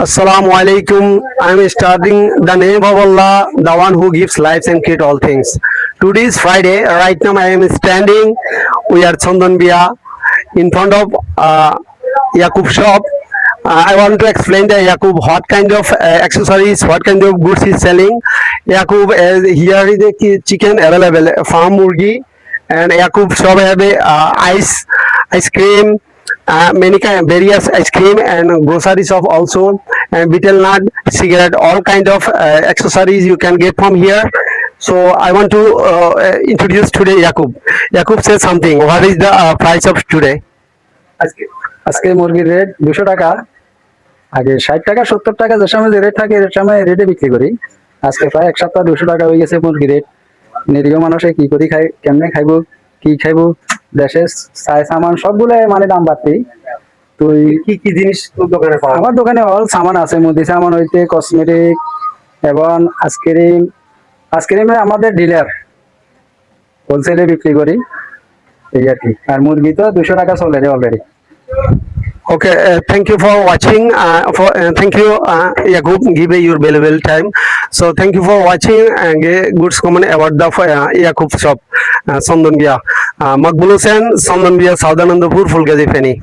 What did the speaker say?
Assalamu alaikum. I am starting the name of Allah, the one who gives lives and create all things. Today is Friday. Right now I am standing. We are Chandanbia in front of Yakub shop. I want to explain the Yakub what kind of accessories, what kind of goods he is selling. Yakub here is the chicken available, farm murgi, and Yakub shop have a ice cream, many kind various ice cream and grocery shop also, and betel nut, cigarette, all kind of accessories you can get from here. So I want to introduce today Yakub. Yakub says something. What is the price of today? আজকে আজকে মুরগির rate 200 টাকা। আগে 60 টাকা 70 টাকা যে সময় যে রেট থাকে এর সময় রেটে বিক্রি করি। আজকে প্রায় এক সপ্তাহ 200 টাকা হয়ে গেছে মুরগি রেট। নিরীহ মানুষে কি করি খাই, কেমনে খাইবো, কি খাইবো, দেশের চাই সামান সবগুলো মানে দাম বাড়তি। তুই কি কি জিনিস তোর দোকানে পাওয়া? আমার দোকানে অল সামান আছে, মুদি সামান হইতে কসমেটিক এবং আইসক্রিমে আমাদের ডিলার, হোলসেলে বিক্রি করি এই আর কি। আর মুরগি তো 200 টাকা চলে রে already. Okay, thank you for watching. Thank you, Yakub, give your valuable time. So thank you for watching and good comment about the Yakub shop, Sondonbia. Makbul Hussain, Sondonbia, Saudhanandapur, Fulgazi Feni.